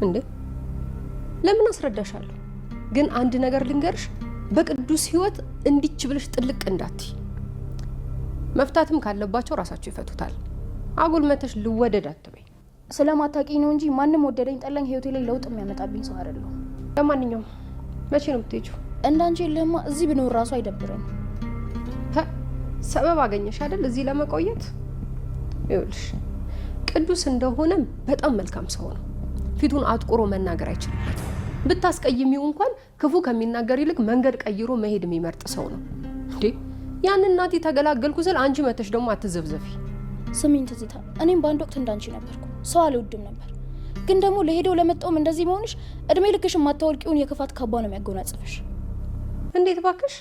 እንዴ ለምን አስረዳሻለሁ? ግን አንድ ነገር ልንገርሽ፣ በቅዱስ ህይወት እንዲች ብለሽ ጥልቅ እንዳትይ። መፍታትም ካለባቸው ራሳቸው ይፈቱታል። አጉል መተሽ ልወደድ አትበይ። ስለማታውቂኝ ነው እንጂ ማንም ወደደኝ ጠላኝ ህይወቴ ላይ ለውጥ የሚያመጣብኝ ሰው አይደለሁም። ለማንኛውም መቼ ነው የምትሄጂው? እንዳንቺ ለማ እዚህ ብኖር ራሱ አይደብረኝ። ሰበብ አገኘሽ አይደል እዚህ ለመቆየት? ይኸውልሽ ቅዱስ እንደሆነ በጣም መልካም ሰው ነው። ፊቱን አጥቁሮ መናገር አይችልበትም። ብታስቀይሚው እንኳን ክፉ ከሚናገር ይልቅ መንገድ ቀይሮ መሄድ የሚመርጥ ሰው ነው። እንዴ ያን እናቴ ተገላገልኩ ስል አንቺ መተሽ ደግሞ አትዘብዘፊ። ስሚኝ ትዝታ፣ እኔም በአንድ ወቅት እንዳንቺ ነበርኩ። ሰው አልወድም ነበር። ግን ደግሞ ለሄደው ለመጣውም እንደዚህ መሆንሽ እድሜ ልክሽ የማታወልቂውን የክፋት ካባ ነው የሚያጎናጽፍሽ። እንዴት ባክሽ?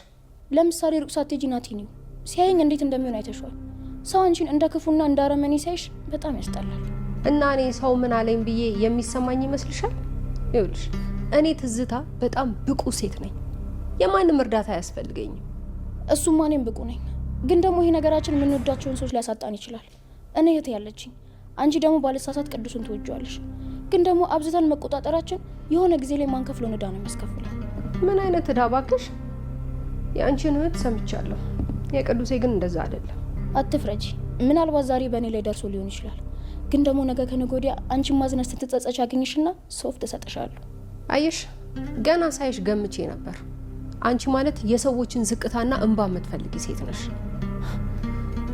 ለምሳሌ ሩቅ ሳትሄጂ ናቲኒው ሲያየኝ እንዴት እንደሚሆን አይተሽዋል። ሰው አንቺን እንደ ክፉና እንደ አረመኔ ሳይሽ በጣም ያስጠላል። እና እኔ ሰው ምን አለኝ ብዬ የሚሰማኝ ይመስልሻል? ይኸውልሽ እኔ ትዝታ በጣም ብቁ ሴት ነኝ። የማንም እርዳታ አያስፈልገኝም። እሱማ እኔም ብቁ ነኝ። ግን ደግሞ ይሄ ነገራችን የምንወዳቸውን ሰዎች ሊያሳጣን ይችላል። እኔ እህት ያለችኝ፣ አንቺ ደግሞ ባለሳሳት ቅዱስን ትወጂዋለሽ። ግን ደግሞ አብዝተን መቆጣጠራችን የሆነ ጊዜ ላይ ማንከፍለውን ዕዳ ነው የሚያስከፍለው። ምን አይነት ዕዳ ባክሽ? የአንቺን እህት ሰምቻለሁ፣ የቅዱሴ ግን እንደዛ አይደለም። አትፍረጂ። ምናልባት ዛሬ በእኔ ላይ ደርሶ ሊሆን ይችላል። ግን ደግሞ ነገ ከነገ ወዲያ አንቺን ማዝነስ ስትጸጸች አገኝሽና ሶፍት እሰጥሻለሁ። አየሽ ገና ሳይሽ ገምቼ ነበር። አንቺ ማለት የሰዎችን ዝቅታና እንባ የምትፈልጊ ሴት ነሽ።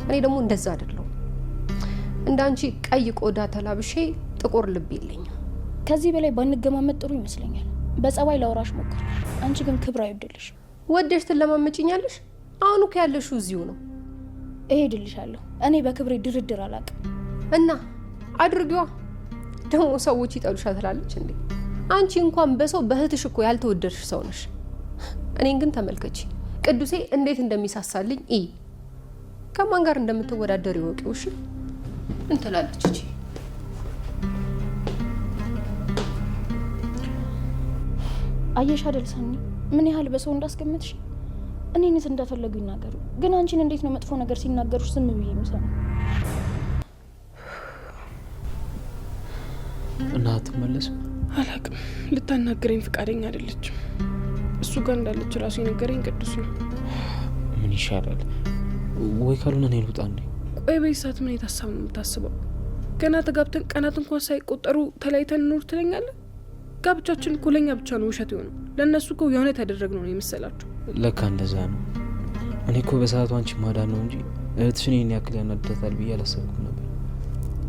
እኔ ደግሞ እንደዛ አይደለሁ። እንዳንቺ ቀይ ቆዳ ተላብሼ ጥቁር ልብ የለኝም። ከዚህ በላይ ባንገማመጥ ጥሩ ይመስለኛል። በጸባይ ላውራሽ ሞክር። አንቺ ግን ክብር አይወድልሽ። ወደሽ ትለማመጪኛለሽ? አሁን እኮ ያለሽው እዚሁ ነው። እሄድልሻለሁ። እኔ በክብሬ ድርድር አላውቅም። እና አድርጊዋ። ደግሞ ሰዎች ይጠሉሻል ትላለች እንዴ? አንቺ እንኳን በሰው በእህትሽ እኮ ያልተወደድሽ ሰው ነሽ። እኔን ግን ተመልከቺ፣ ቅዱሴ እንዴት እንደሚሳሳልኝ ኢ ከማን ጋር እንደምትወዳደር ይወቂው። እሺ ምን ትላለች እቺ? አየሽ አይደል ሰኒ፣ ምን ያህል በሰው እንዳስቀመጥሽ። እኔንስ እንደፈለጉ ይናገሩ፣ ግን አንቺን እንዴት ነው መጥፎ ነገር ሲናገሩሽ ዝም ብዬ የምሰማው? እና አትመለስም? አላቅም። ልታናገረኝ ፍቃደኛ አይደለችም። እሱ ጋር እንዳለች ራሱ የነገረኝ ቅዱስ ነው። ምን ይሻላል? ወይ ካልሆነ እኔ ልውጣ እንዴ? ቆይ በይሳት ምን የታሳብ ነው የምታስበው? ገና ተጋብተን ቀናት እንኳን ሳይቆጠሩ ተለያይተን እንኖር ትለኛለህ? ጋብቻችን እኮ ለእኛ ብቻ ነው ውሸት የሆነው። ለእነሱ እኮ የእውነት ያደረግነው ነው የመሰላቸው። ለካ እንደዛ ነው። እኔ እኮ በሰዓቱ አንቺ ማዳን ነው እንጂ እህትሽን ይህን ያክል ያናድዳታል ብዬ አላሰብኩም ነበር።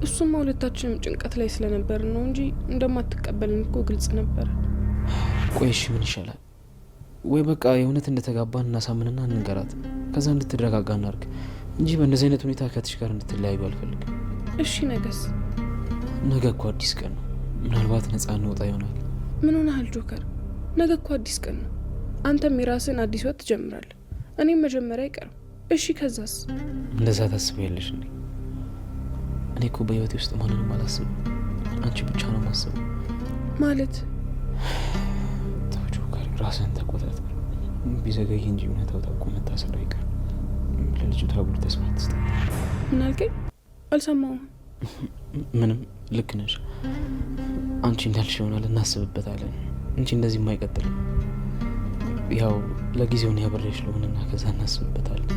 እሱማ ሁለታችንም ጭንቀት ላይ ስለነበር ነው እንጂ እንደማትቀበልን እኮ ግልጽ ነበር። ቆይ እሺ ምን ይሻላል? ወይ በቃ የእውነት እንደተጋባን እናሳምንና እንንገራት፣ ከዛ እንድትረጋጋ እናርግ እንጂ በእንደዚህ አይነት ሁኔታ ከትሽ ጋር እንድትለያዩ አልፈልግም። እሺ ነገስ? ነገ እኮ አዲስ ቀን ነው። ምናልባት ነፃ እንወጣ ይሆናል። ምን ሆነሃል ጆከር? ነገ እኮ አዲስ ቀን ነው። አንተም የራስን አዲስ ወጥ ትጀምራለህ፣ እኔም መጀመሪያ አይቀርም። እሺ ከዛስ? እንደዛ ታስቢያለሽ እንዴ? እኔ እኮ በህይወቴ ውስጥ ማንንም አላስብም፣ አንቺ ብቻ ነው ማስበው። ማለት? ተው ጆከር፣ ራስህን ተቆጣጠር። ቢዘገይ እንጂ እውነታው ታውቆ መታሰር አይቀርም። ለልጅቷ ጉድ ተስፋ አትስጥ። ምን አልከኝ? አልሰማሁም። ምንም። ልክ ነሽ። አንቺ እንዳልሽ ይሆናል፣ እናስብበታለን እንጂ እንደዚህ የማይቀጥልም። ያው ለጊዜውን ያበሬሽ ለሆነና ከዛ እናስብበታለን።